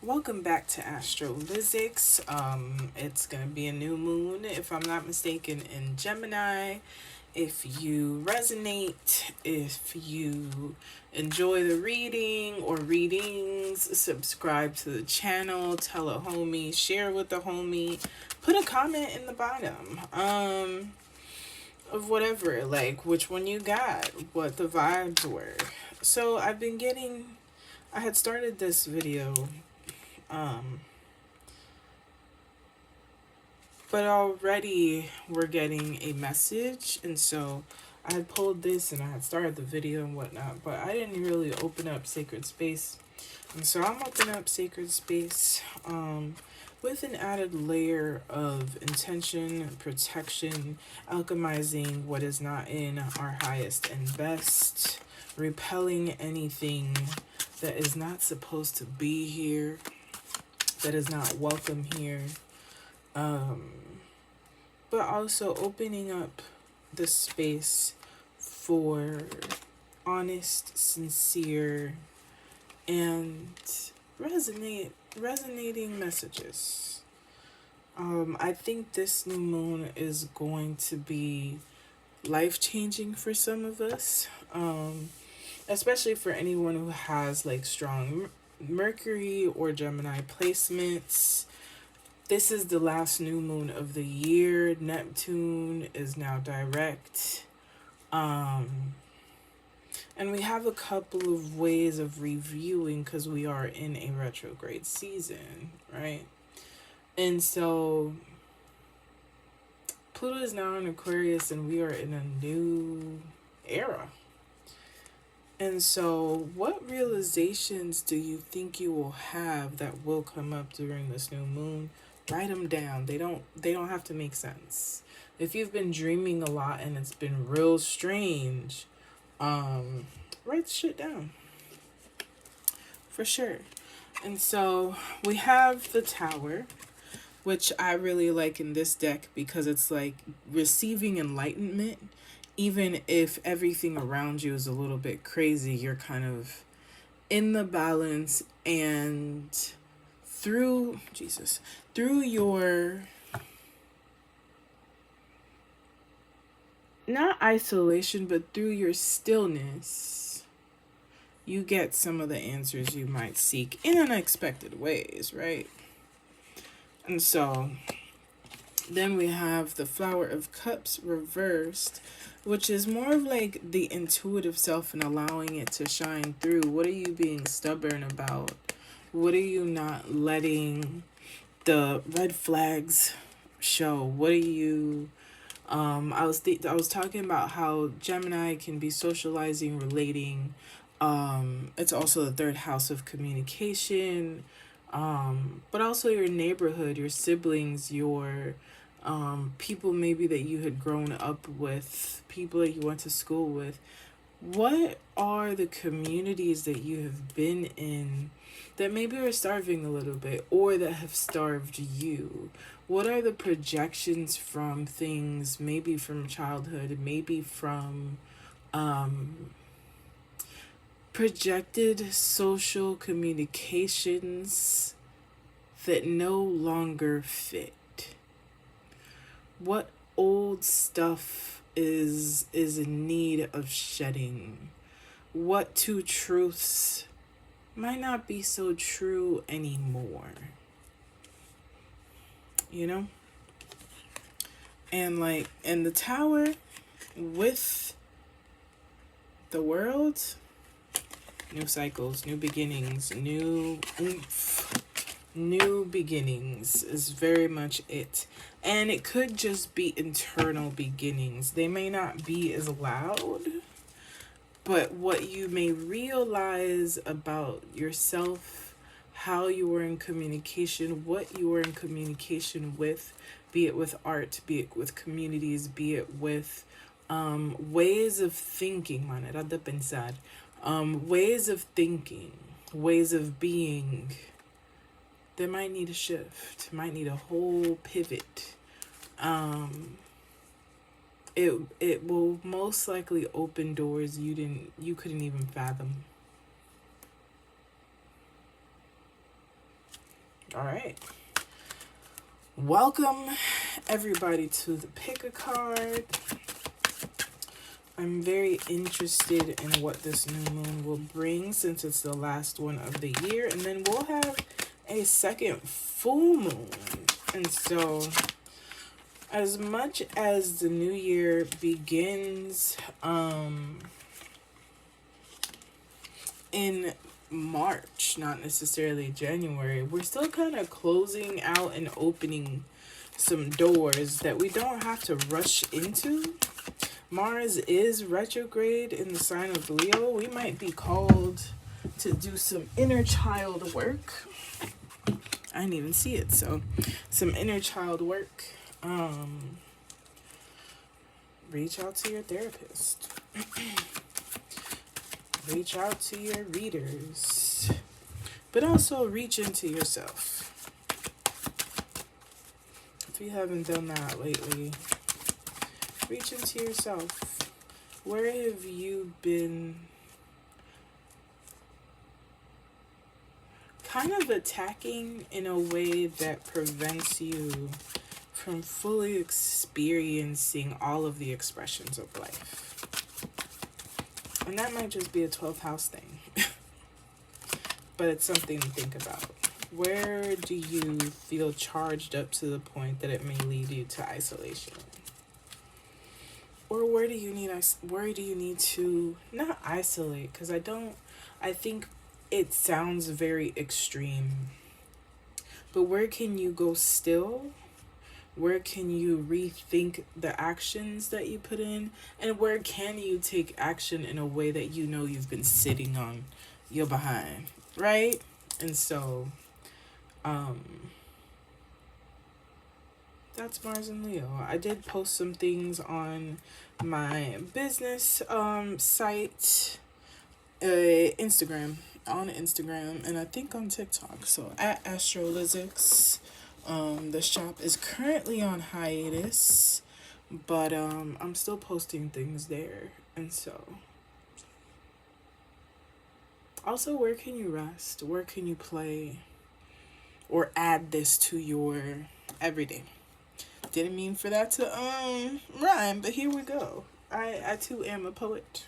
Welcome back to Astrolyszics. It's gonna be a new moon, if I'm not mistaken, in Gemini. If you resonate, if you enjoy the reading or readings, subscribe to the channel, tell a homie, share with a homie, put a comment in the bottom. Of whatever, like which one you got, what the vibes were. So I had started this video um, but already we're getting a message, and so I had pulled this and I had started the video and whatnot, but I didn't really open up sacred space. And so I'm opening up sacred space with an added layer of intention, protection, alchemizing what is not in our highest and best, repelling anything that is not supposed to be here, that is not welcome here, but also opening up the space for honest, sincere, and resonating messages. I think this new moon is going to be life-changing for some of us, especially for anyone who has like strong Mercury or Gemini placements. This is the last new moon of the year. Neptune is now direct. And we have a couple of ways of reviewing because we are in a retrograde season, right? And so Pluto is now in Aquarius and we are in a new era. And so what realizations do you think you will have that will come up during this new moon? Write them down. They don't have to make sense. If you've been dreaming a lot and it's been real strange, write shit down. For sure. And so we have the Tower, which I really like in this deck because it's like receiving enlightenment. Even if everything around you is a little bit crazy, you're kind of in the balance, and through your not isolation, but through your stillness, you get some of the answers you might seek in unexpected ways, right? And so then we have the Flower of Cups reversed, which is more of like the intuitive self and allowing it to shine through. What are you being stubborn about? What are you not letting the red flags show? What are you I was talking about how Gemini can be socializing, relating. It's also the third house of communication, but also your neighborhood, your siblings, your people maybe that you had grown up with, people that you went to school with. What are the communities that you have been in that maybe are starving a little bit or that have starved you? What are the projections from things, maybe from childhood, maybe from projected social communications that no longer fit? What old stuff is in need of shedding? What two truths might not be so true anymore? You know? And like in the Tower with the World, new cycles, new beginnings, new oomph. New beginnings is very much it. And it could just be internal beginnings. They may not be as loud, but what you may realize about yourself, how you were in communication, what you were in communication with, be it with art, be it with communities, be it with ways of thinking, manera de pensar, ways of thinking, ways of being. They might need a shift, might need a whole pivot. It will most likely open doors you couldn't even fathom. All right. Welcome, everybody, to the pick a card. I'm very interested in what this new moon will bring since it's the last one of the year. And then we'll have a second full moon. And so, as much as the new year begins in March, not necessarily January, we're still kind of closing out and opening some doors that we don't have to rush into. Mars is retrograde in the sign of Leo. We might be called to do some inner child work. I didn't even see it. So some inner child work. Reach out to your therapist. Reach out to your readers. But also reach into yourself. If you haven't done that lately, reach into yourself. Where have you been kind of attacking in a way that prevents you from fully experiencing all of the expressions of life? And that might just be a 12th house thing. But it's something to think about. Where do you feel charged up to the point that it may lead you to isolation? Or where do you need to not isolate? Because I think it sounds very extreme. But where can you go still? Where can you rethink the actions that you put in? And where can you take action in a way that you know you've been sitting on your behind, right? And so, that's Mars and Leo. I did post some things on my business site, Instagram, and I think on TikTok. So at Astrolyszics. The shop is currently on hiatus, but I'm still posting things there. And so, also, where can you rest? Where can you play? Or add this to your everyday? Didn't mean for that to rhyme, but here we go. I too am a poet.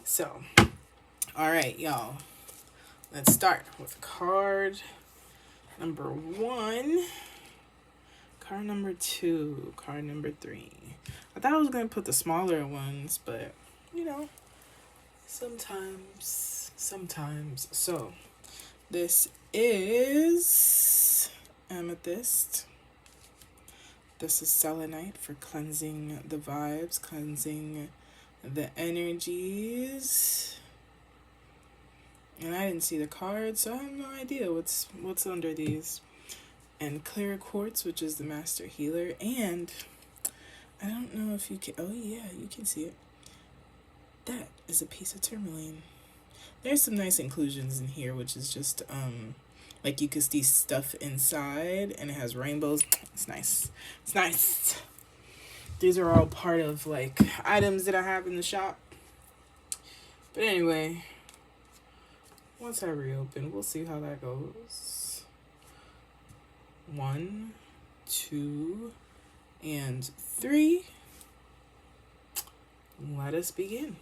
So, all right, y'all. Let's start with card number 1, card number 2, card number 3. I thought I was going to put the smaller ones, but, you know, sometimes. So, this is amethyst. This is selenite for cleansing the vibes, cleansing the energies. And I didn't see the cards, so I have no idea what's under these. And clear quartz, which is the master healer. And I don't know if you can... Oh, yeah, you can see it. That is a piece of tourmaline. There's some nice inclusions in here, which is just, like you can see stuff inside. And it has rainbows. It's nice. It's nice. These are all part of, like, items that I have in the shop. But anyway... Once I reopen, we'll see how that goes. 1, 2, and 3. Let us begin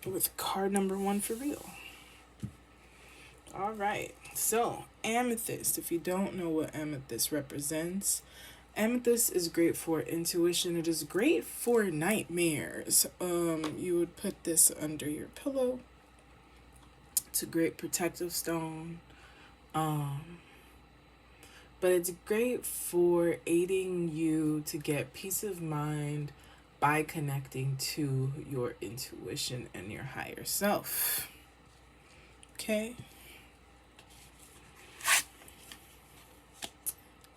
with card number 1 for real. All right. So, amethyst. If you don't know what amethyst represents, amethyst is great for intuition. It is great for nightmares. You would put this under your pillow. It's a great protective stone, but it's great for aiding you to get peace of mind by connecting to your intuition and your higher self. Okay?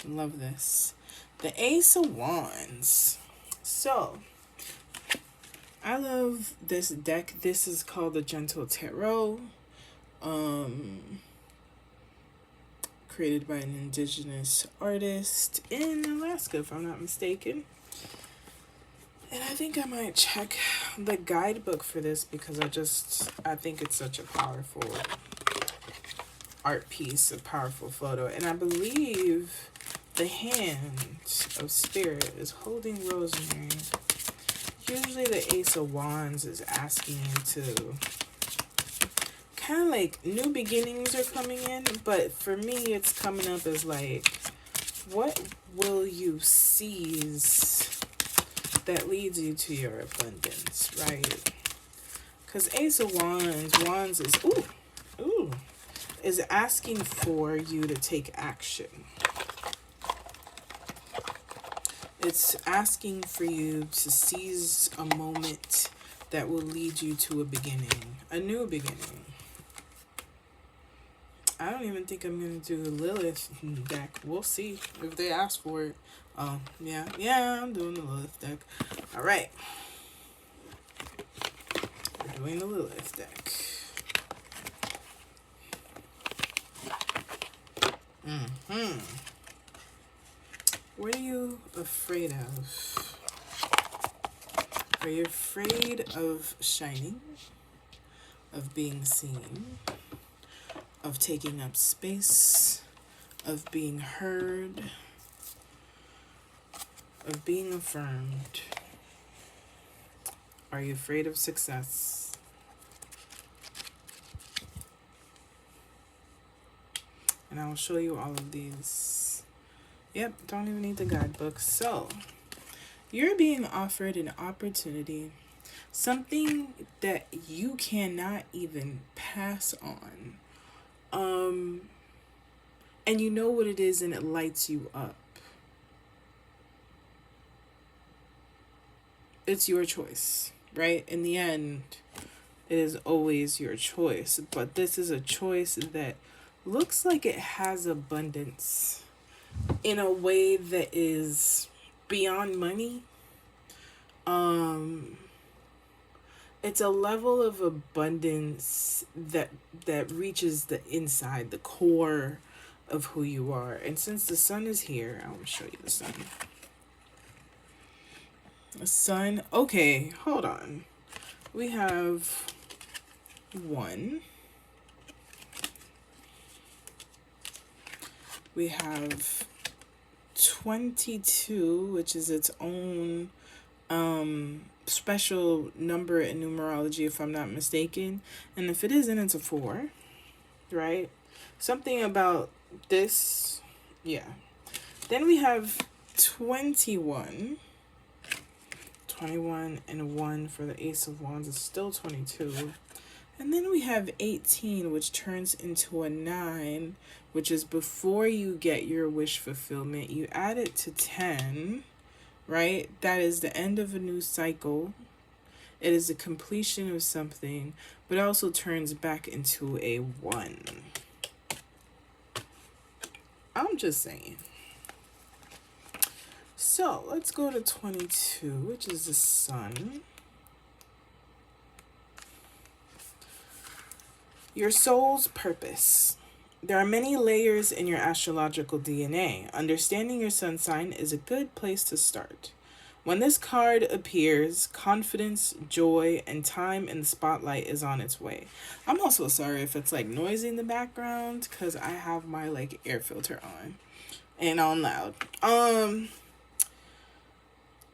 Love this. The Ace of Wands. So, I love this deck. This is called the Gentle Tarot. Created by an indigenous artist in Alaska, if I'm not mistaken. And I think I might check the guidebook for this because I think it's such a powerful art piece, a powerful photo. And I believe the hand of spirit is holding rosemary. Usually the Ace of Wands is asking you to kind of like new beginnings are coming in, but for me it's coming up as like, what will you seize that leads you to your abundance, right? Because Ace of Wands is, is asking for you to take action. It's asking for you to seize a moment that will lead you to a beginning, a new beginning. I don't even think I'm going to do a Lilith deck. We'll see if they ask for it. Yeah, I'm doing the Lilith deck. All right. We're doing the Lilith deck. What are you afraid of? Are you afraid of shining? Of being seen? Of taking up space? Of being heard? Of being affirmed? Are you afraid of success? And I will show you all of these. Yep, don't even need the guidebook. So, you're being offered an opportunity, something that you cannot even pass on. And you know what it is, and it lights you up. It's your choice, right? In the end, it is always your choice. But this is a choice that looks like it has abundance in a way that is beyond money. It's a level of abundance that reaches the inside, the core of who you are. And since the sun is here, I'll show you the sun. The sun, okay, hold on. We have 1. We have 22, which is its own special number in numerology, if I'm not mistaken. And if it isn't, it's a 4, right? Something about this, yeah. Then we have 21. 21 and 1 for the Ace of Wands is still 22. And then we have 18, which turns into a 9, which is before you get your wish fulfillment. You add it to 10, right? That is the end of a new cycle. It is the completion of something, but it also turns back into a 1. I'm just saying. So let's go to 22, which is the sun. Your soul's purpose. There are many layers in your astrological DNA. Understanding your sun sign is a good place to start. When this card appears, confidence, joy, and time in the spotlight is on its way. I'm also sorry if it's like noisy in the background because I have my like air filter on and on loud.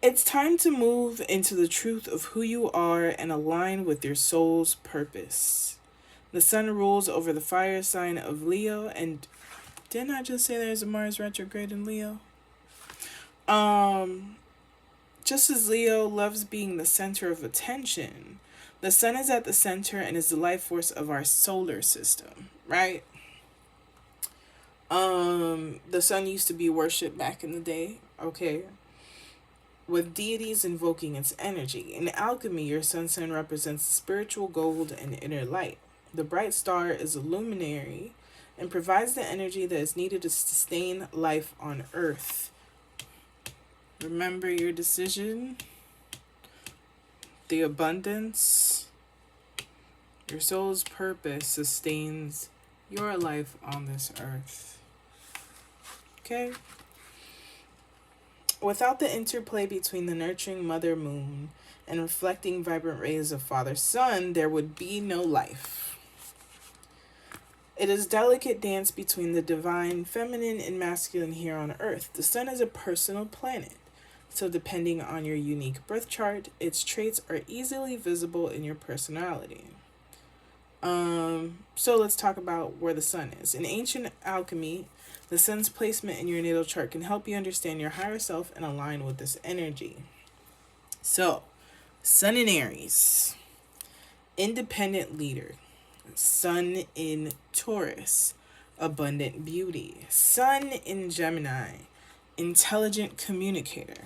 It's time to move into the truth of who you are and align with your soul's purpose. The sun rules over the fire sign of Leo, and didn't I just say there's a Mars retrograde in Leo? Just as Leo loves being the center of attention, the sun is at the center and is the life force of our solar system, right? The sun used to be worshipped back in the day, okay? With deities invoking its energy. In alchemy, your sun sign represents the spiritual gold and inner light. The bright star is a luminary and provides the energy that is needed to sustain life on Earth. Remember your decision, the abundance, your soul's purpose sustains your life on this earth. Okay? Without the interplay between the nurturing mother moon and reflecting vibrant rays of father sun, there would be no life. It is a delicate dance between the divine feminine and masculine here on Earth. The sun is a personal planet, so depending on your unique birth chart, its traits are easily visible in your personality. So let's talk about where the sun is. In ancient alchemy, the sun's placement in your natal chart can help you understand your higher self and align with this energy. So, sun in Aries, independent leader. Sun in Taurus, abundant beauty. Sun in Gemini, intelligent communicator.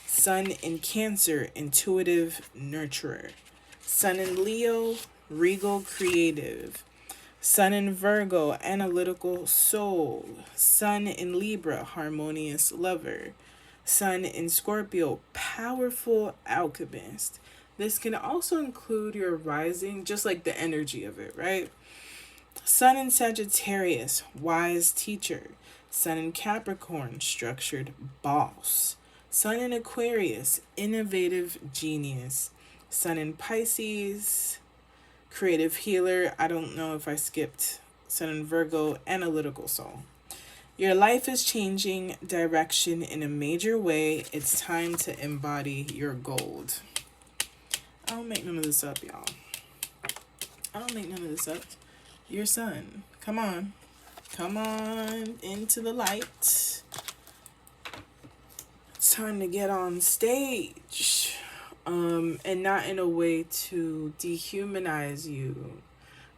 Sun in Cancer, intuitive nurturer. Sun in Leo, regal creative. Sun in Virgo, analytical soul. Sun in Libra, harmonious lover. Sun in Scorpio, powerful alchemist. This can also include your rising, just like the energy of it, right? Sun in Sagittarius, wise teacher. Sun in Capricorn, structured boss. Sun in Aquarius, innovative genius. Sun in Pisces, creative healer. I don't know if I skipped Sun in Virgo, analytical soul. Your life is changing direction in a major way. It's time to embody your gold. I don't make none of this up, y'all. I don't make none of this up. Your sun. Come on. Come on into the light. It's time to get on stage. And not in a way to dehumanize you,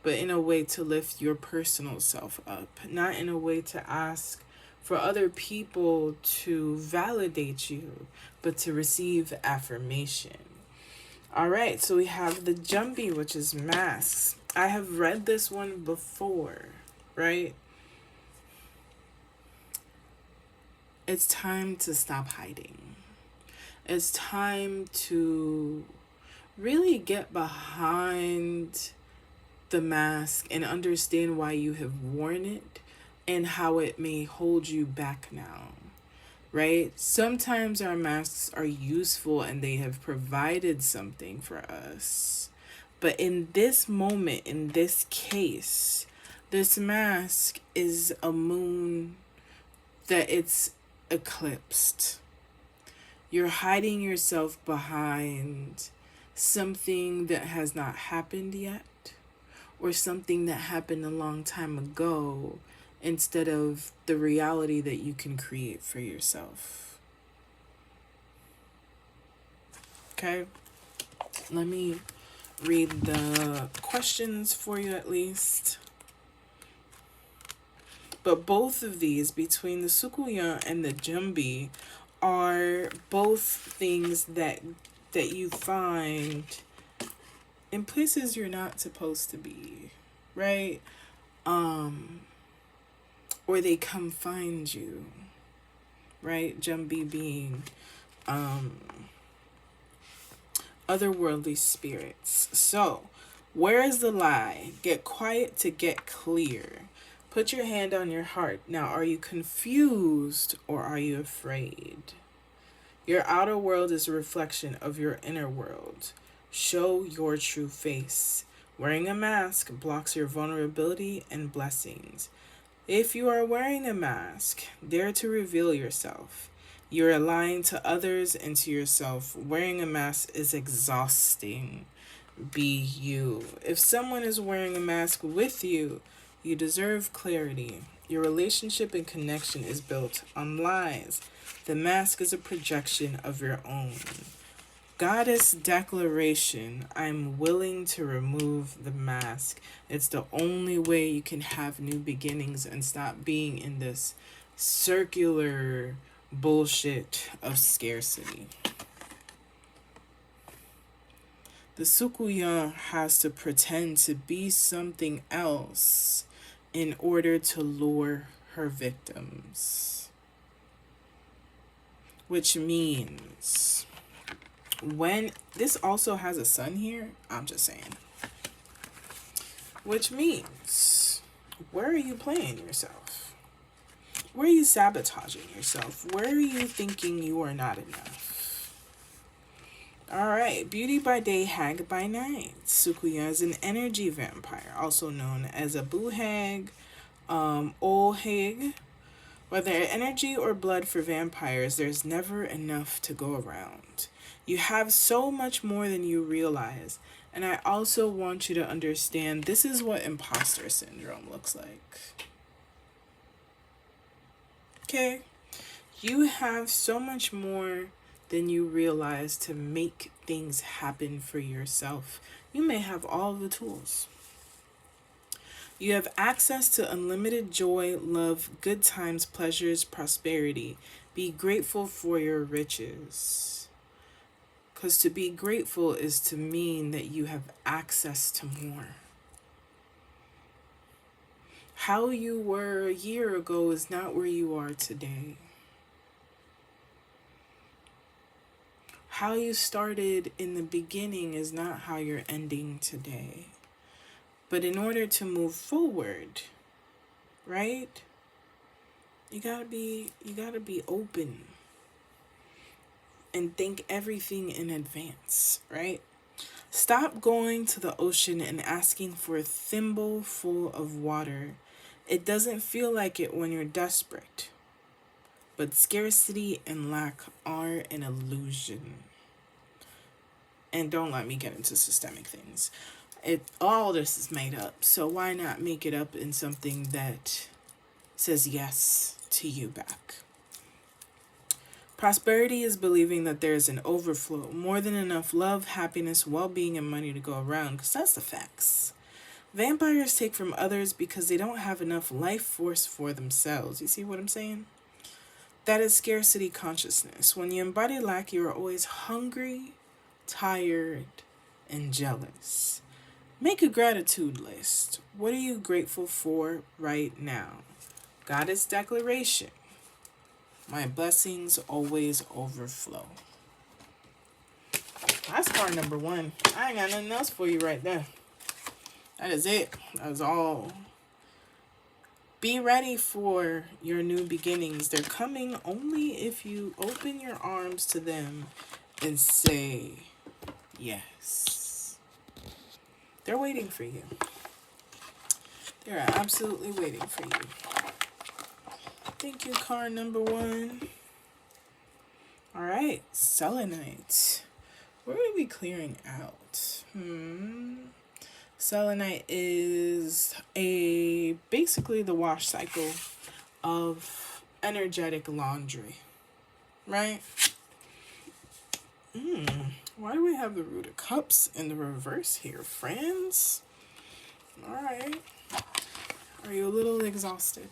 but in a way to lift your personal self up. Not in a way to ask for other people to validate you, but to receive affirmation. All right, so we have the Jumpy, which is masks. I have read this one before, right? It's time to stop hiding. It's time to really get behind the mask and understand why you have worn it and how it may hold you back now. Right? Sometimes our masks are useful and they have provided something for us. But in this moment, in this case, this mask is a moon that it's eclipsed. You're hiding yourself behind something that has not happened yet, or something that happened a long time ago, instead of the reality that you can create for yourself. Okay, let me read the questions for you at least. But both of these, between the Sukuya and the Jumbi, are both things that you find in places you're not supposed to be, right? Or they come find you, right? Jumbi being otherworldly spirits. So, where is the lie? Get quiet to get clear. Put your hand on your heart. Now, are you confused or are you afraid? Your outer world is a reflection of your inner world. Show your true face. Wearing a mask blocks your vulnerability and blessings. If you are wearing a mask, dare to reveal yourself. You're lying to others and to yourself. Wearing a mask is exhausting. Be you. If someone is wearing a mask with you, you deserve clarity. Your relationship and connection is built on lies. The mask is a projection of your own. Goddess declaration, I'm willing to remove the mask. It's the only way you can have new beginnings and stop being in this circular bullshit of scarcity. The Sukuya has to pretend to be something else in order to lure her victims. Which means, when this also has a sun here, I'm just saying. Which means, where are you playing yourself? Where are you sabotaging yourself? Where are you thinking you are not enough? All right, beauty by day, hag by night. Sukuya is an energy vampire, also known as a boo hag, ol hag. Whether energy or blood for vampires, there's never enough to go around. You have so much more than you realize. And I also want you to understand this is what imposter syndrome looks like. Okay? You have so much more than you realize to make things happen for yourself. You may have all the tools. You have access to unlimited joy, love, good times, pleasures, prosperity. Be grateful for your riches. Because to be grateful is to mean that you have access to more. How you were a year ago is not where you are today. How you started in the beginning is not how you're ending today. But in order to move forward, right? You gotta be open and think everything in advance, right? Stop going to the ocean and asking for a thimble full of water. It doesn't feel like it when you're desperate. But scarcity and lack are an illusion. And don't let me get into systemic things. All this is made up, so why not make it up in something that says yes to you back? Prosperity is believing that there is an overflow, more than enough love, happiness, well-being, and money to go around, because that's the facts. Vampires take from others because they don't have enough life force for themselves. You see what I'm saying? That is scarcity consciousness. When you embody lack, you are always hungry, tired, and jealous. Make a gratitude list. What are you grateful for right now? Goddess declaration. My blessings always overflow. That's card number 1. I ain't got nothing else for you right there. That is it. That's all. Be ready for your new beginnings. They're coming only if you open your arms to them and say yes. They're waiting for you. They're absolutely waiting for you. Thank you, card number 1. All right, selenite. What are we clearing out? Selenite is basically the wash cycle of energetic laundry, right? Why do we have the Root of Cups in the reverse here, friends? All right. Are you a little exhausted?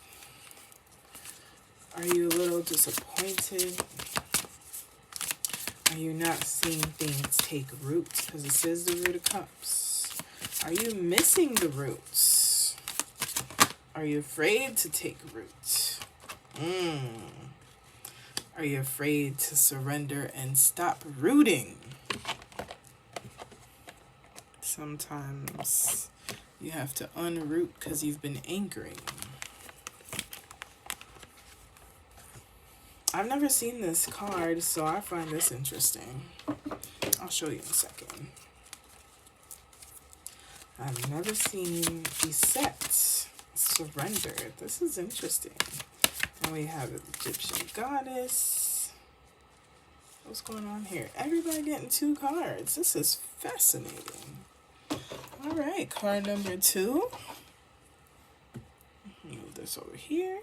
Are you a little disappointed? Are you not seeing things take root? Because it says the Root of Cups. Are you missing the roots? Are you afraid to take root? Are you afraid to surrender and stop rooting? Sometimes you have to unroot because you've been anchoring. I've never seen this card, so I find this interesting. I'll show you in a second. I've never seen Beset, Surrender. This is interesting. And we have an Egyptian goddess. What's going on here? Everybody getting 2 cards. This is fascinating. All right, card number 2. Move this over here.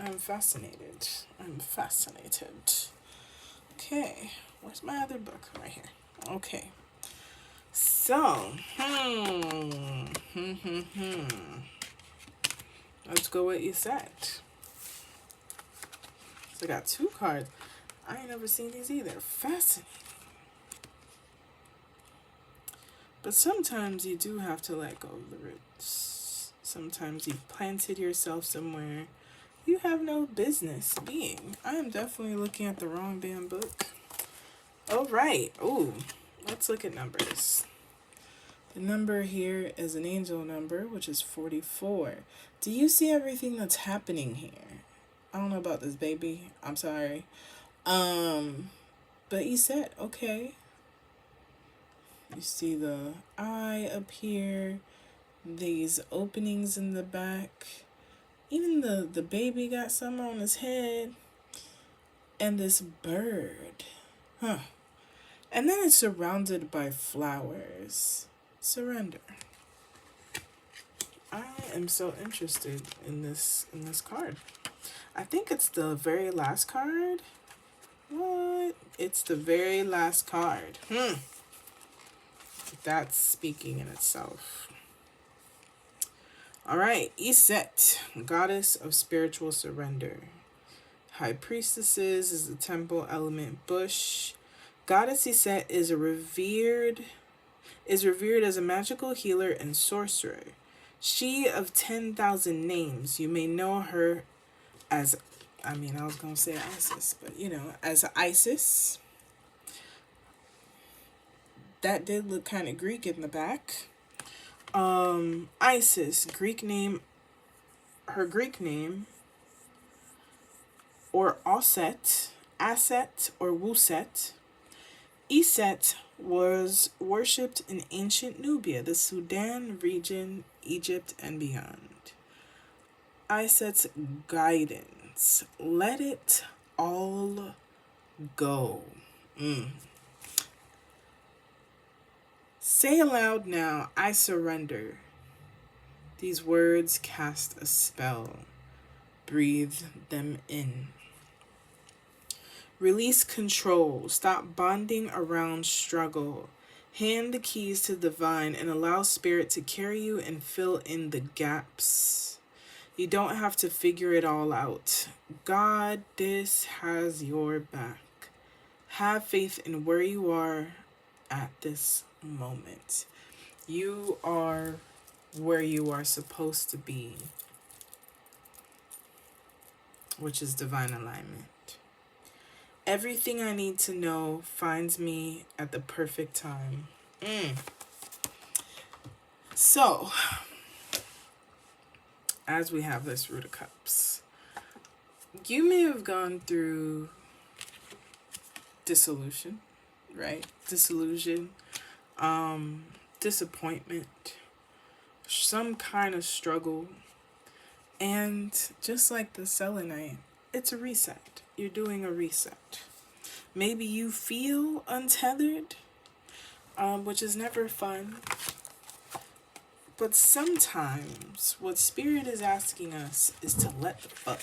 I'm fascinated. I'm fascinated. Okay, where's my other book? Right here. Okay. So, let's go with you said. So I got 2 cards. I ain't never seen these either. Fascinating. But sometimes you do have to let go of the roots. Sometimes you've planted yourself somewhere you have no business being. I am definitely looking at the wrong damn book. All right. Ooh, let's look at numbers. The number here is an angel number, which is 44. Do you see everything that's happening here? I don't know about this, baby. I'm sorry. But But you said, okay. You see the eye up here, these openings in the back. Even the baby got some on his head. And this bird. Huh. And then it's surrounded by flowers. Surrender. I am so interested in this card. I think it's the very last card. What? It's the very last card. That's speaking in itself. All right, Iset, goddess of spiritual surrender. High priestesses is the temple element bush. Goddess Iset is revered as a magical healer and sorcerer. She of 10,000 names. You may know her as, I was going to say Isis, but as Isis. That did look kind of Greek in the back. Isis, Greek name, her Greek name, or Osset, Aset, or Wuset. Iset was worshipped in ancient Nubia, the Sudan region, Egypt, and beyond. Iset's guidance. Let it all go. Say aloud now, I surrender. These words cast a spell. Breathe them in. Release control. Stop bonding around struggle. Hand the keys to the divine and allow spirit to carry you and fill in the gaps. You don't have to figure it all out. God, this has your back. Have faith in where you are at this moment. You are where you are supposed to be, which is divine alignment. Everything I need to know finds me at the perfect time. So, as we have this Root of Cups, you may have gone through dissolution, right? Disillusion, disappointment, some kind of struggle. And just like the selenite, it's a reset. You're doing a reset. Maybe you feel untethered, which is never fun. But sometimes what Spirit is asking us is to let the fuck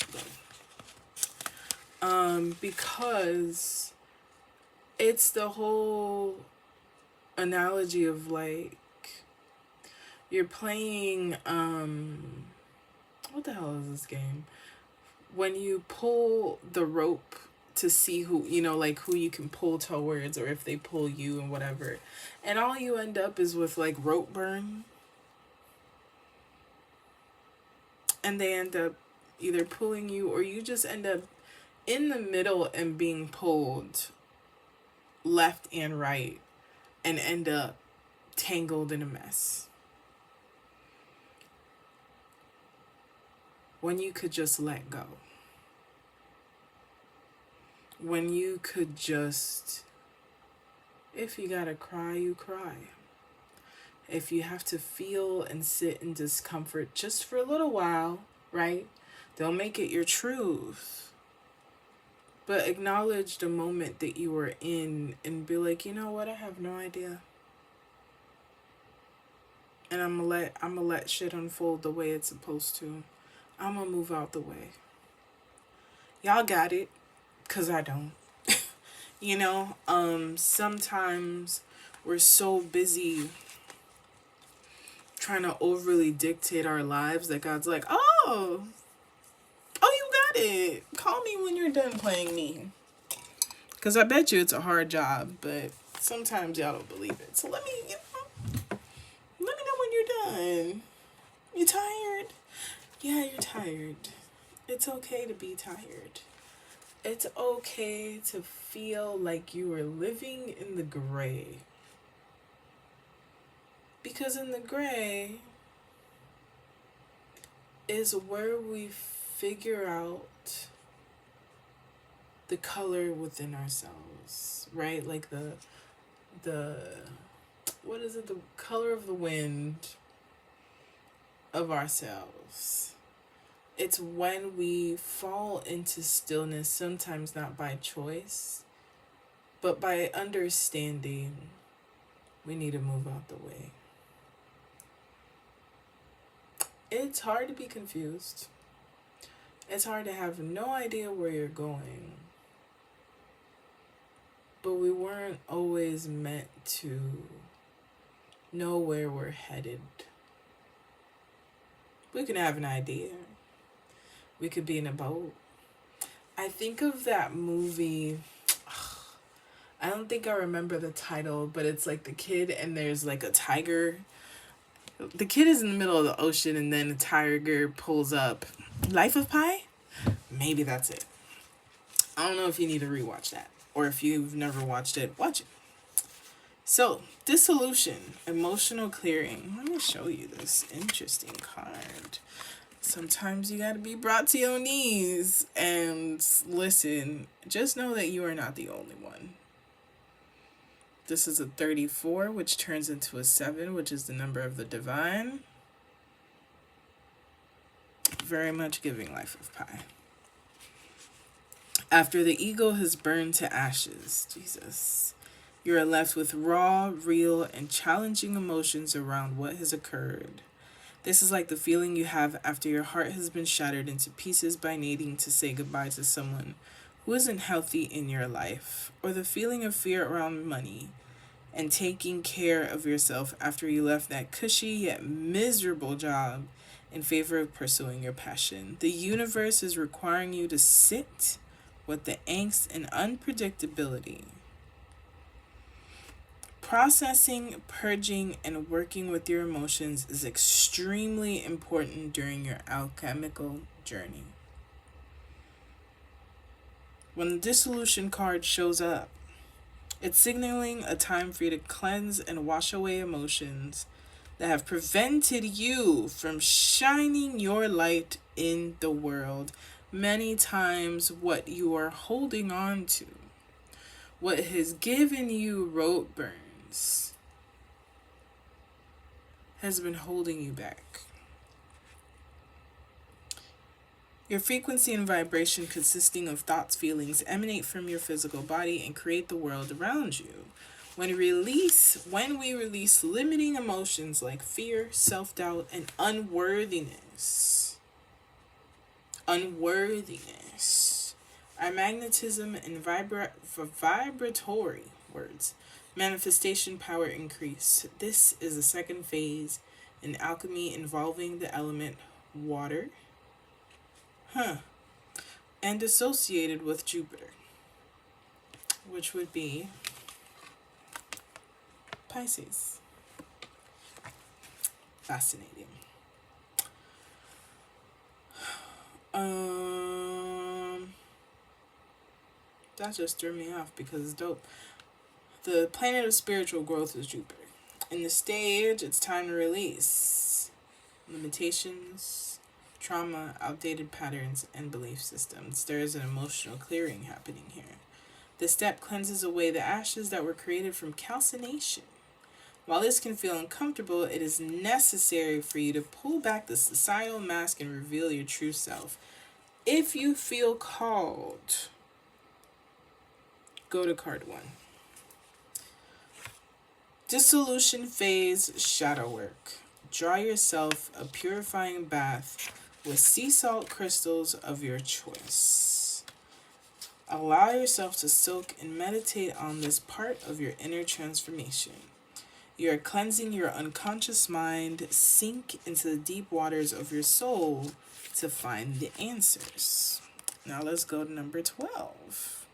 go. Because it's the whole analogy of like, you're playing, what the hell is this game? When you pull the rope to see who, like who you can pull towards, or if they pull you and whatever. And all you end up is with like rope burn. And they end up either pulling you, or you just end up in the middle and being pulled left and right and end up tangled in a mess. When you could just let go. When you could just, if you gotta cry, you cry. If you have to feel and sit in discomfort just for a little while, right? Don't make it your truth. But acknowledge the moment that you were in and be like, you know what? I have no idea. And I'm gonna let shit unfold the way it's supposed to. I'm gonna move out the way. Y'all got it, 'cause I don't. Sometimes we're so busy trying to overly dictate our lives that God's like, oh, you got it. Call me when you're done playing me. 'Cause I bet you it's a hard job, but sometimes y'all don't believe it. So let me know when you're done. You tired? Yeah, you're tired. It's okay to be tired. It's okay to feel like you are living in the gray. Because in the gray is where we figure out the color within ourselves, right? Like the what is it? The color of the wind of ourselves. It's when we fall into stillness, sometimes not by choice, but by understanding we need to move out the way. It's hard to be confused. It's hard to have no idea where you're going. But we weren't always meant to know where we're headed. We can have an idea. We could be in a boat. I think of that movie. I don't think I remember the title, but it's like the kid and there's like a tiger. The kid is in the middle of the ocean and then a tiger pulls up. Life of Pi? Maybe that's it. I don't know if you need to rewatch that. Or if you've never watched it, watch it. So, dissolution, emotional clearing. Let me show you this interesting card. Sometimes you gotta be brought to your knees and listen. Just know that you are not the only one. This is a 34, which turns into a 7, which is the number of the divine. Very much giving Life of Pi. After the ego has burned to ashes, Jesus, you are left with raw, real, and challenging emotions around what has occurred. This is like the feeling you have after your heart has been shattered into pieces by needing to say goodbye to someone who isn't healthy in your life, or the feeling of fear around money and taking care of yourself after you left that cushy yet miserable job in favor of pursuing your passion. The universe is requiring you to sit with the angst and unpredictability. Processing, purging, and working with your emotions is extremely important during your alchemical journey. When the dissolution card shows up, it's signaling a time for you to cleanse and wash away emotions that have prevented you from shining your light in the world. Many times what you are holding on to, what has given you road burns, has been holding you back. Your frequency and vibration, consisting of thoughts, feelings, emanate from your physical body and create the world around you. When we release limiting emotions like fear, self-doubt, and unworthiness, our magnetism and vibratory manifestation power increase. This is the second phase in alchemy involving the element water, and associated with Jupiter, which would be Pisces. Fascinating. That just threw me off because it's dope. The planet of spiritual growth is Jupiter. In the stage, it's time to release limitations, trauma, outdated patterns, and belief systems. There is an emotional clearing happening here. This step cleanses away the ashes that were created from calcination. While this can feel uncomfortable, it is necessary for you to pull back the societal mask and reveal your true self. If you feel called, go to card 1. Dissolution phase shadow work. Draw yourself a purifying bath with sea salt crystals of your choice. Allow yourself to soak and meditate on this part of your inner transformation. You are cleansing your unconscious mind. Sink into the deep waters of your soul to find the answers. Now let's go to number 12.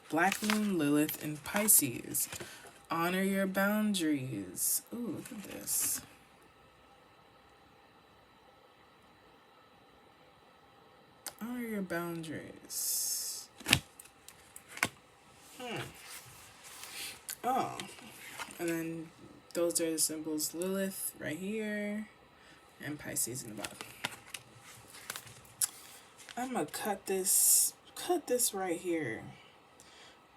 Black Moon, Lilith, and Pisces. Honor your boundaries. Ooh, look at this. Honor your boundaries. Oh, and then those are the symbols: Lilith right here and Pisces in the bottom. I'm gonna cut this right here.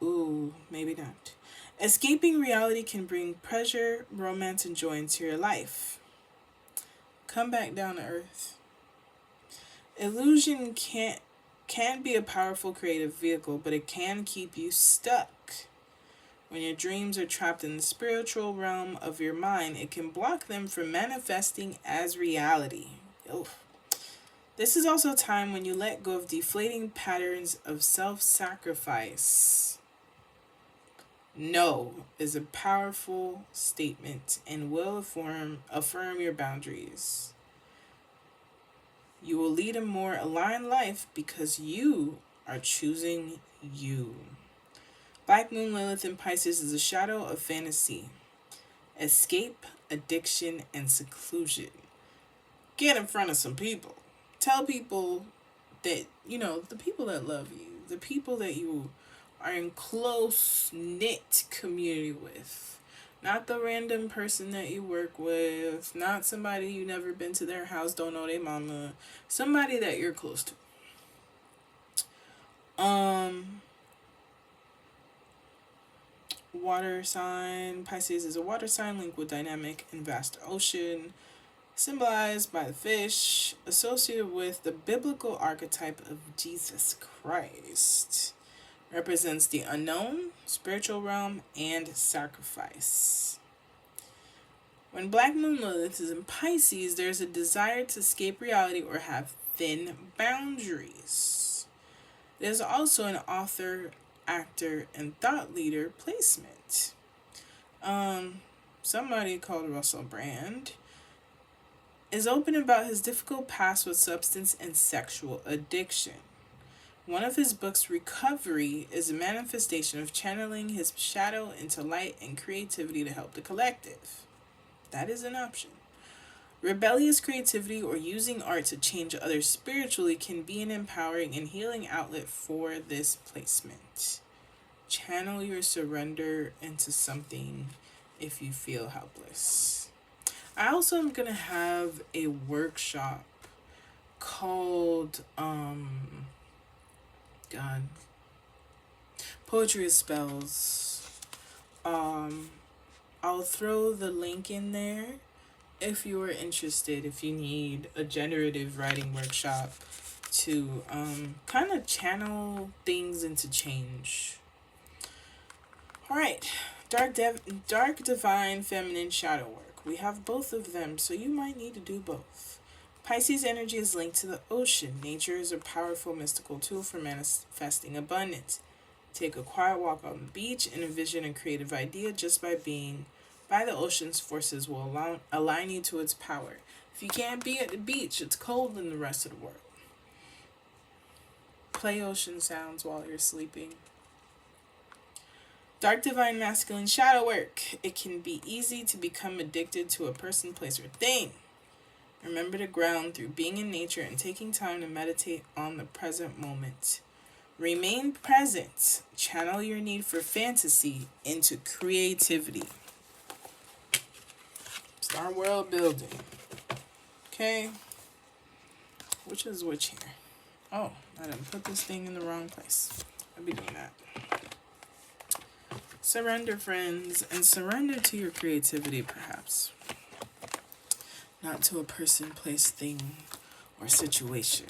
Ooh, maybe not. Escaping reality can bring pleasure, romance, and joy into your life. Come back down to earth. Illusion can be a powerful creative vehicle, but it can keep you stuck. When your dreams are trapped in the spiritual realm of your mind, it can block them from manifesting as reality. Oof. This is also a time when you let go of deflating patterns of self-sacrifice. No is a powerful statement and will affirm your boundaries. You will lead a more aligned life because you are choosing you. Black Moon Lilith in Pisces is a shadow of fantasy, escape, addiction, and seclusion. Get in front of some people. Tell people that, the people that love you, the people that you are in close-knit community with. Not the random person that you work with, not somebody you never been to their house, don't know their mama. Somebody that you're close to. Water sign. Pisces is a water sign linked with dynamic and vast ocean, symbolized by the fish, associated with the biblical archetype of Jesus Christ. Represents the unknown, spiritual realm, and sacrifice. When Black Moon Lilith is in Pisces, there's a desire to escape reality or have thin boundaries. There's also an author, actor, and thought leader placement. Somebody called Russell Brand is open about his difficult past with substance and sexual addiction. One of his books, Recovery, is a manifestation of channeling his shadow into light and creativity to help the collective. That is an option. Rebellious creativity or using art to change others spiritually can be an empowering and healing outlet for this placement. Channel your surrender into something if you feel helpless. I also am going to have a workshop called Poetry of Spells. I'll throw the link in there if you are interested, if you need a generative writing workshop to kind of channel things into change. All right, dark divine, feminine shadow work. We have both of them, so you might need to do both. Pisces energy is linked to the ocean. Nature is a powerful mystical tool for manifesting abundance. Take a quiet walk on the beach and envision a creative idea. Just by being by the ocean's forces will align you to its power. If you can't be at the beach, it's cold in the rest of the world. Play ocean sounds while you're sleeping. Dark divine masculine shadow work. It can be easy to become addicted to a person, place, or thing. Remember to ground through being in nature and taking time to meditate on the present moment. Remain present. Channel your need for fantasy into creativity. Start world building. Okay? Which is which here? Oh, I didn't put this thing in the wrong place. I'll be doing that. Surrender, friends, and surrender to your creativity, perhaps. Not to a person, place, thing, or situation.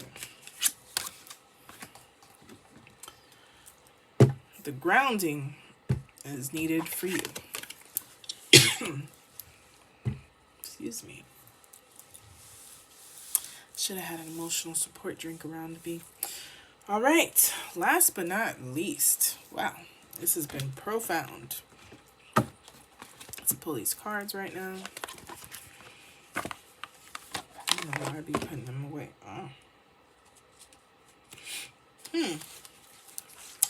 The grounding is needed for you. Excuse me. Should have had an emotional support drink around me. All right, last but not least. Wow, this has been profound. Let's pull these cards right now. I don't know why I'd be putting them away.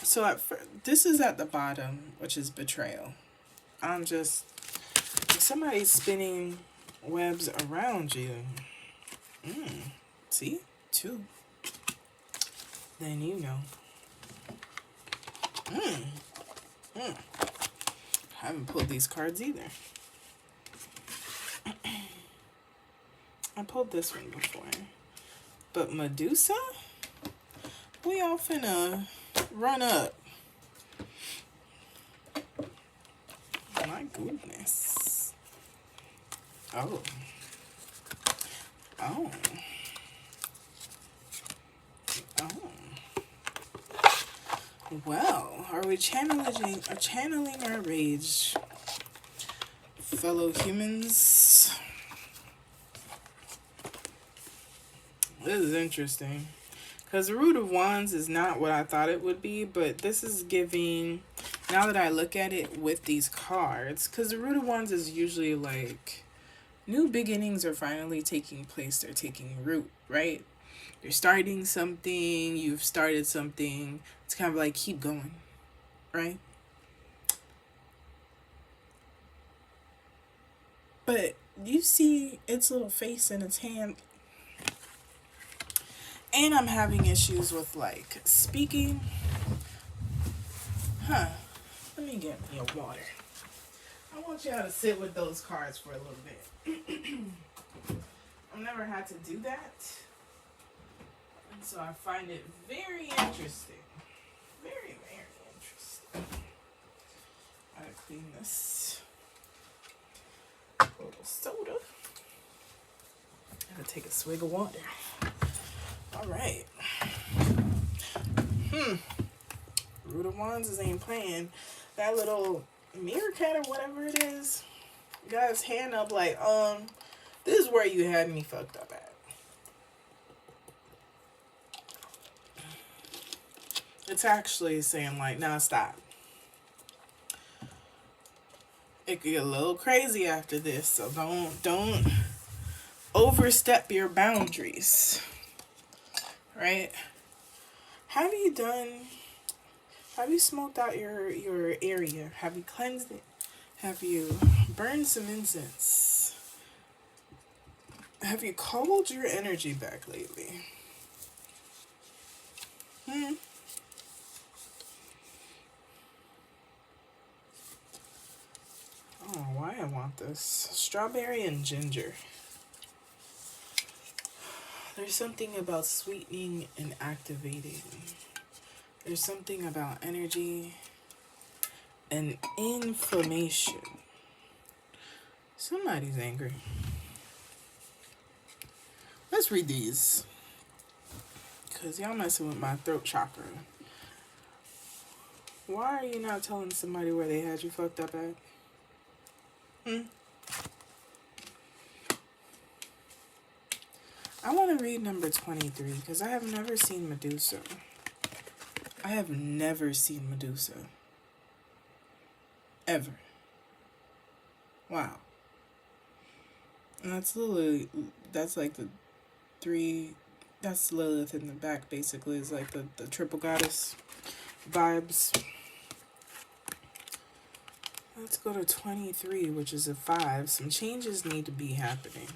So this is at the bottom, which is betrayal. If somebody's spinning webs around you. See? 2. Then you know. I haven't pulled these cards either. I pulled this one before. But Medusa? We all finna run up. My goodness. Oh. Oh. Oh. Well, are we channeling our rage, fellow humans? This is interesting. Because the Root of Wands is not what I thought it would be, but this is giving, now that I look at it with these cards, because the Root of Wands is usually like, new beginnings are finally taking place, they're taking root, right? You're starting something, you've started something, it's kind of like keep going, right? But you see its little face in its hand. And I'm having issues with like speaking. Let me get me a water. I want y'all to sit with those cards for a little bit. I've never had to do that. And so I find it very interesting. Very, very interesting. Gotta clean this little soda. Gotta take a swig of water. All right. Root of Wands ain't playing. That little meerkat or whatever it is got his hand up like, this is where you had me fucked up at. It's actually saying like, nah, stop. It could get a little crazy after this, so don't overstep your boundaries. Right? Have you smoked out your area? Have you cleansed it? Have you burned some incense? Have you called your energy back lately? I don't know why I want this. Strawberry and ginger. There's something about sweetening and activating. There's something about energy and inflammation. Somebody's angry. Let's read these. Because y'all messing with my throat chakra. Why are you not telling somebody where they had you fucked up at? I want to read number 23 because I have never seen Medusa. I have never seen Medusa. Ever. Wow. And that's Lilith. That's like the three. That's Lilith in the back, basically. Is like the triple goddess vibes. Let's go to 23, which is a 5. Some changes need to be happening.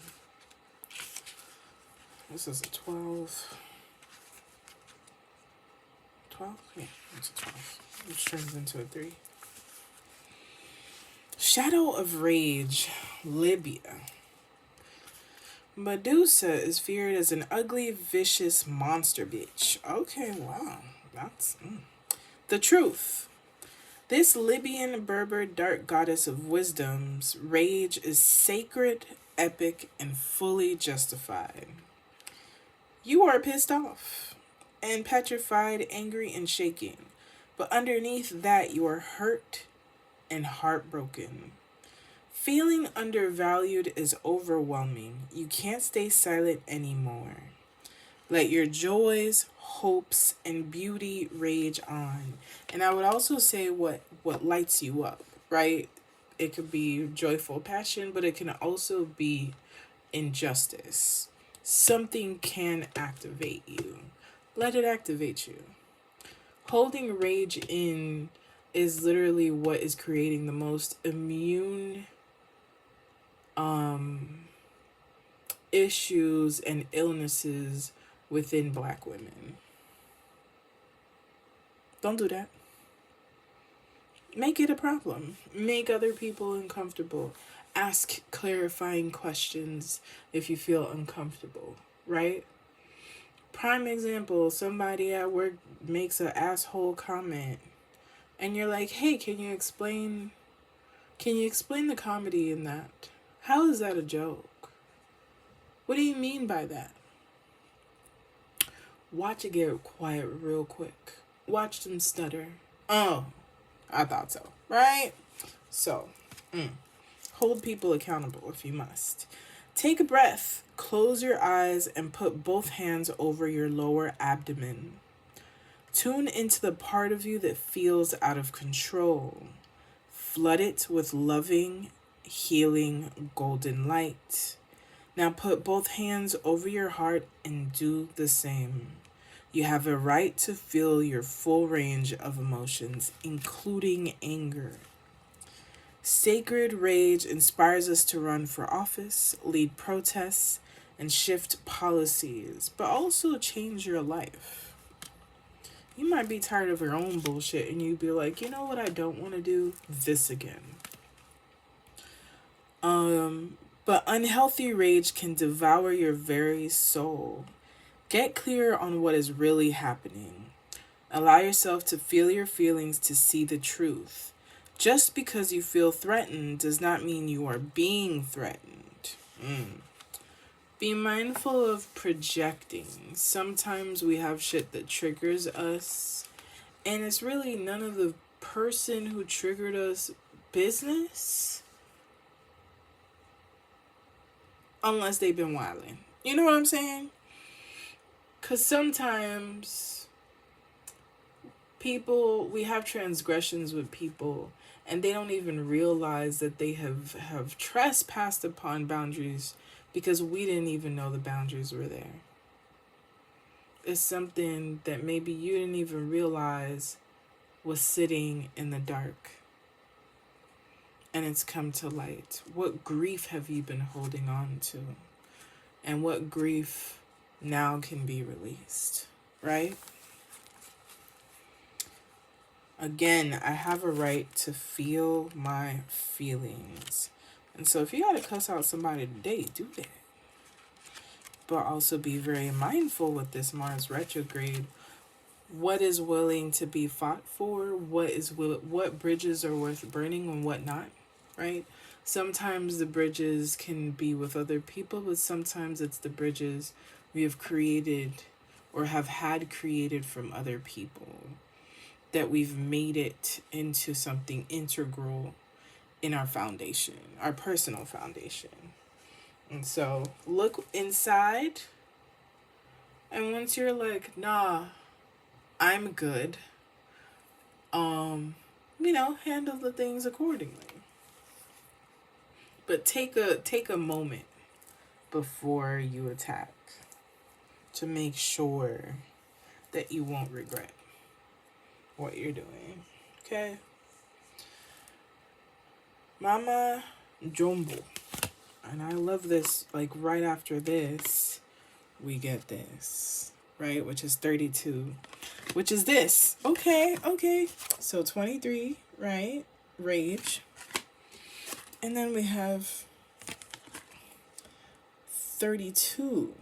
This is a 12. 12? Yeah, it's a 12. Which turns into a 3. Shadow of Rage, Libya. Medusa is feared as an ugly, vicious monster bitch. Okay, wow. That's... The truth. This Libyan Berber dark goddess of wisdom's rage is sacred, epic, and fully justified. You are pissed off and petrified, angry, and shaking. But underneath that, you are hurt and heartbroken. Feeling undervalued is overwhelming. You can't stay silent anymore. Let your joys, hopes, and beauty rage on. And I would also say what lights you up, right? It could be joyful passion, but it can also be injustice. Something can activate you. Let it activate you. Holding rage in is literally what is creating the most immune issues and illnesses within Black women. Don't do that. Make it a problem. Make other people uncomfortable. Ask clarifying questions if you feel uncomfortable, right? Prime example, somebody at work makes an asshole comment and you're like, hey, can you explain the comedy in that? How is that a joke? What do you mean by that? Watch it get quiet real quick. Watch them stutter. Oh, I thought so. Right? So, hold people accountable if you must. Take a breath. Close your eyes and put both hands over your lower abdomen. Tune into the part of you that feels out of control. Flood it with loving, healing, golden light. Now put both hands over your heart and do the same. You have a right to feel your full range of emotions, including anger. Sacred rage inspires us to run for office, lead protests, and shift policies, but also change your life. You might be tired of your own bullshit and you'd be like, you know what I don't want to do? This again. But unhealthy rage can devour your very soul. Get clear on what is really happening. Allow yourself to feel your feelings to see the truth. Just because you feel threatened does not mean you are being threatened. Be mindful of projecting. Sometimes we have shit that triggers us, and it's really none of the person who triggered us business, unless they've been wilding. You know what I'm saying? Because sometimes we have transgressions with people, and they don't even realize that they have trespassed upon boundaries because we didn't even know the boundaries were there. It's something that maybe you didn't even realize was sitting in the dark, and it's come to light. What grief have you been holding on to? And what grief now can be released, right? Again, I have a right to feel my feelings. And so if you gotta cuss out somebody today, do that. But also be very mindful with this Mars retrograde. What is willing to be fought for? What bridges are worth burning and what not, right? Sometimes the bridges can be with other people, but sometimes it's the bridges we have created or have had created from other people that we've made it into something integral in our foundation, our personal foundation. And so look inside, and once you're like, nah, I'm good, handle the things accordingly. But take a moment before you attack to make sure that you won't regret what you're doing. Okay? Mama Jumbo. And I love this, like right after this, we get this, right? Which is 32, which is this. Okay. So 23, right? Rage. And then we have 32.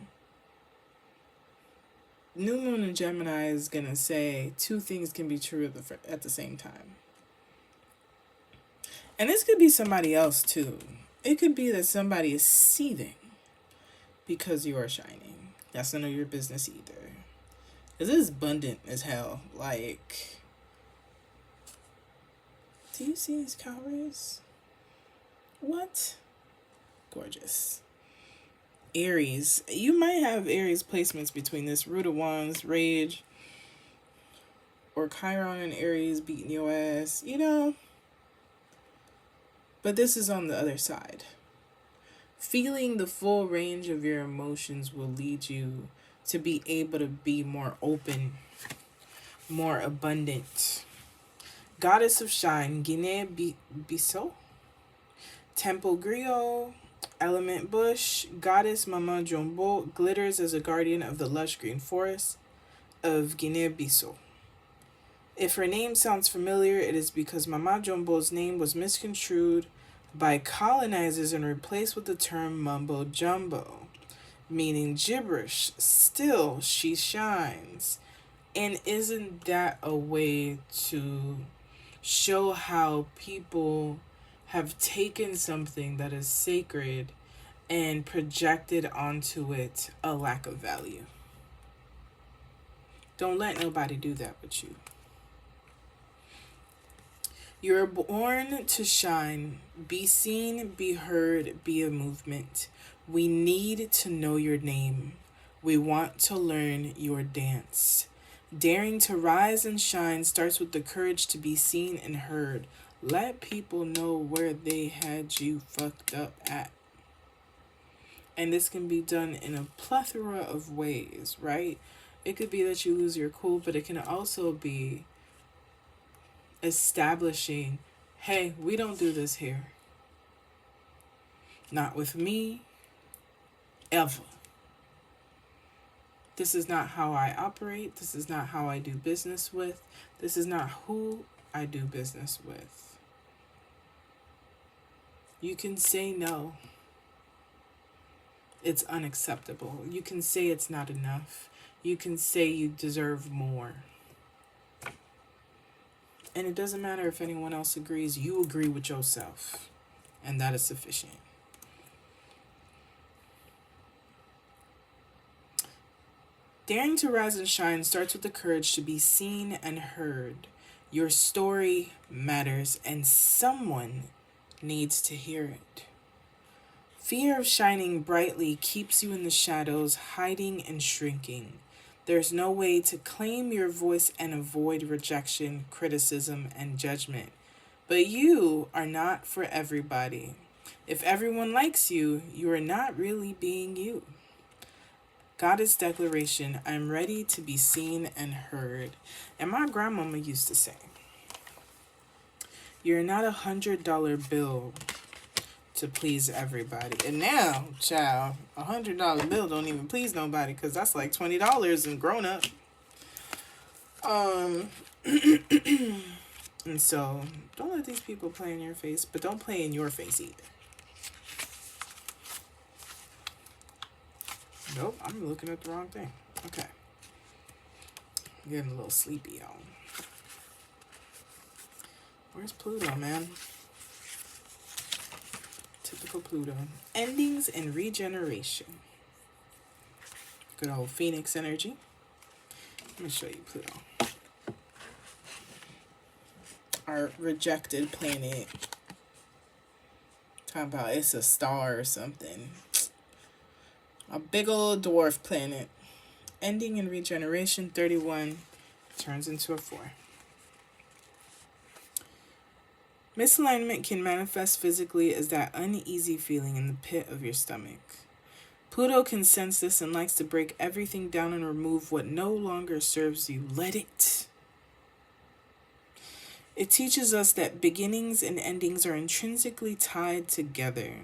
New Moon in Gemini is going to say two things can be true at the same time. And this could be somebody else too. It could be that somebody is seething because you are shining. That's none of your business either. This is abundant as hell. Like, do you see these cowries? What? Gorgeous. Aries. You might have Aries placements between this Root of Wands, Rage, or Chiron and Aries beating your ass, But this is on the other side. Feeling the full range of your emotions will lead you to be able to be more open, more abundant. Goddess of Shine, Guinea Bissau, Temple Griot, Element Bush, Goddess Mama Jumbo glitters as a guardian of the lush green forest of Guinea-Bissau. If her name sounds familiar, it is because Mama Jumbo's name was misconstrued by colonizers and replaced with the term mumbo jumbo. meaning gibberish, still she shines. And isn't that a way to show how people have taken something that is sacred and projected onto it a lack of value? Don't let nobody do that with you. You're born to shine. Be seen, be heard, be a movement. We need to know your name. We want to learn your dance. Daring to rise and shine starts with the courage to be seen and heard. Let people know where they had you fucked up at. And this can be done in a plethora of ways, right? It could be that you lose your cool, but it can also be establishing, hey, we don't do this here. Not with me, ever. This is not how I operate. This is not how I do business with. This is not who I do business with. You can say no. It's unacceptable. You can say it's not enough. You can say you deserve more. And it doesn't matter if anyone else agrees. You agree with yourself. And that is sufficient. Daring to rise and shine starts with the courage to be seen and heard. Your story matters, and someone needs to hear it. Fear of shining brightly keeps you in the shadows, hiding and shrinking. There's no way to claim your voice and avoid rejection, criticism, and judgment. But you are not for everybody. If everyone likes you, you are not really being you. Goddess declaration, I'm ready to be seen and heard. And my grandmama used to say, you're not $100 bill to please everybody. And now, child, $100 bill don't even please nobody, because that's like $20 and grown up. And so don't let these people play in your face, but don't play in your face either. Nope, I'm looking at the wrong thing. Okay. I'm getting a little sleepy, y'all. Where's Pluto, man? Typical Pluto. Endings and regeneration. Good old Phoenix energy. Let me show you Pluto. Our rejected planet. Talking about it's a star or something. A big old dwarf planet. Ending and regeneration, 31. Turns into a 4. Misalignment can manifest physically as that uneasy feeling in the pit of your stomach. Pluto can sense this and likes to break everything down and remove what no longer serves you. Let it. It teaches us that beginnings and endings are intrinsically tied together.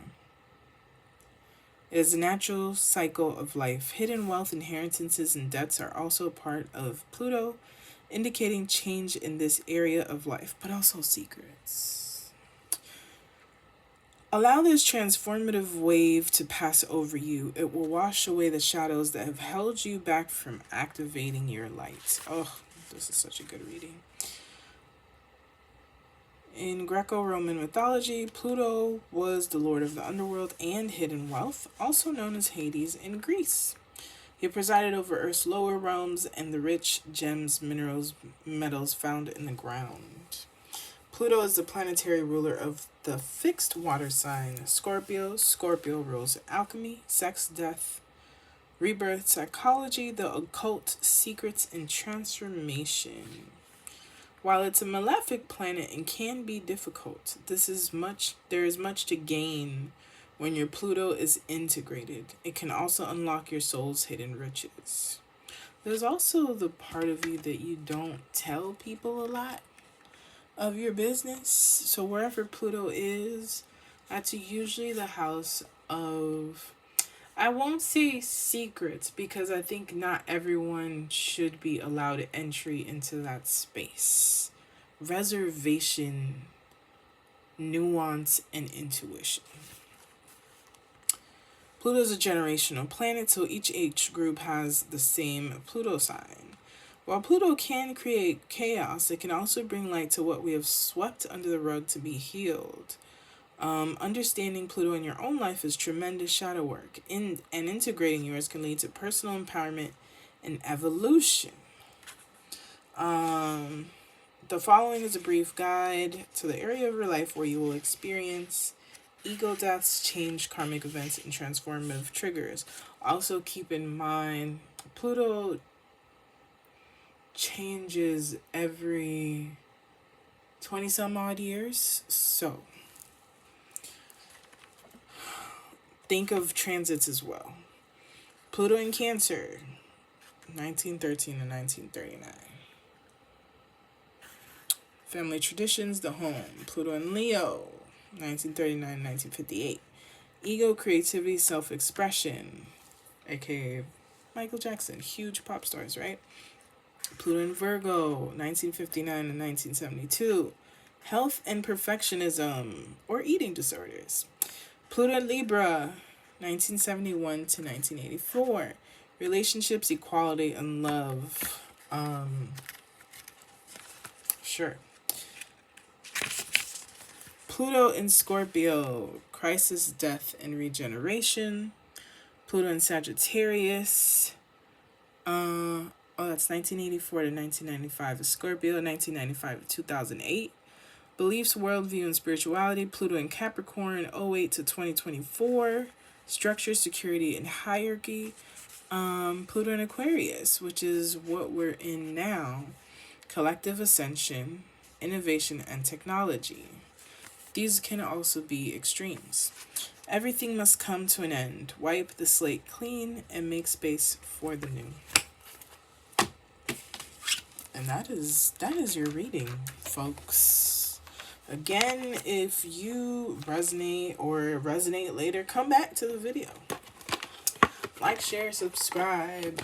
It is a natural cycle of life. Hidden wealth, inheritances, and debts are also part of Pluto, indicating change in this area of life, but also secrets. Allow this transformative wave to pass over you. It will wash away the shadows that have held you back from activating your light. Oh, this is such a good reading. In Greco-Roman mythology, Pluto was the lord of the underworld and hidden wealth, also known as Hades in Greece. He presided over Earth's lower realms and the rich gems, minerals, metals found in the ground. Pluto is the planetary ruler of the fixed water sign, Scorpio. Scorpio rules alchemy, sex, death, rebirth, psychology, the occult, secrets, and transformation. While it's a malefic planet and can be difficult, there is much to gain when your Pluto is integrated. It can also unlock your soul's hidden riches. There's also the part of you that you don't tell people a lot of your business. So wherever Pluto is, that's usually the house of, I won't say secrets, because I think not everyone should be allowed entry into that space. Reservation, nuance, and intuition. Pluto is a generational planet, so each age group has the same Pluto sign. While Pluto can create chaos, it can also bring light to what we have swept under the rug to be healed. Understanding Pluto in your own life is tremendous shadow work, and integrating yours can lead to personal empowerment and evolution. The following is a brief guide to the area of your life where you will experience ego deaths, change, karmic events, and transformative triggers. Also keep in mind, Pluto changes every 20 some odd years, so think of transits as well. Pluto in Cancer, 1913 to 1939. Family traditions, the home. Pluto in Leo, 1939 to 1958. Ego, creativity, self-expression, aka Michael Jackson, huge pop stars, right? Pluto in Virgo, 1959 to 1972. Health and perfectionism or eating disorders. Pluto in Libra, 1971 to 1984. Relationships, equality, and love. Sure. Pluto in Scorpio, crisis, death, and regeneration. Pluto in Sagittarius. That's 1984 to 1995 is Scorpio, 1995 to 2008. Beliefs, worldview, and spirituality. Pluto in Capricorn, 08 to 2024. Structure, security, and hierarchy. Pluto in Aquarius, which is what we're in now. Collective ascension, innovation, and technology. These can also be extremes. Everything must come to an end. Wipe the slate clean and make space for the new. And that is your reading, folks. Again, if you resonate or resonate later, come back to the video. Like, share, subscribe.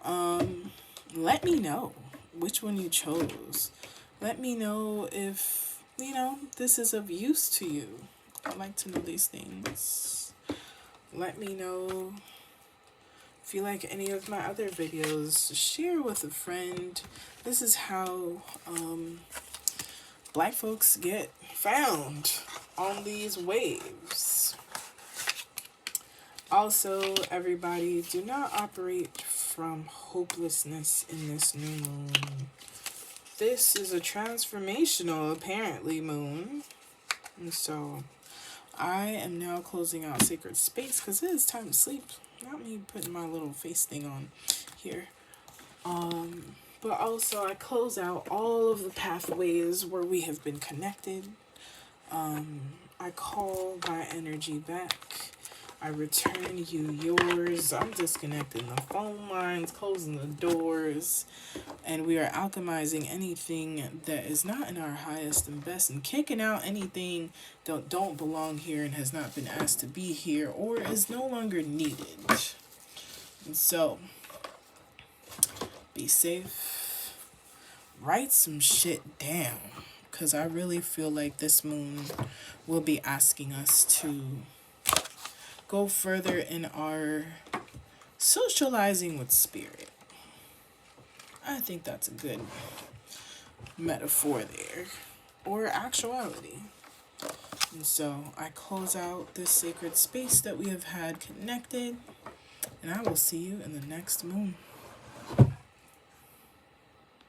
Let me know which one you chose. Let me know if, this is of use to you. I like to know these things. Let me know if you like any of my other videos. Share with a friend. This is how Black folks get found on these waves. Also, everybody, do not operate from hopelessness in this new moon. This is a transformational, apparently, moon. And so, I am now closing out Sacred Space because it is time to sleep. Not me putting my little face thing on here. But also, I close out all of the pathways where we have been connected. I call my energy back. I return you yours. I'm disconnecting the phone lines, closing the doors, and we are alchemizing anything that is not in our highest and best, and kicking out anything that don't belong here and has not been asked to be here or is no longer needed. And so, be safe. Write some shit down, because I really feel like this moon will be asking us to go further in our socializing with spirit. I think that's a good metaphor there, or actuality. And so I close out this sacred space that we have had connected, and I will see you in the next moon.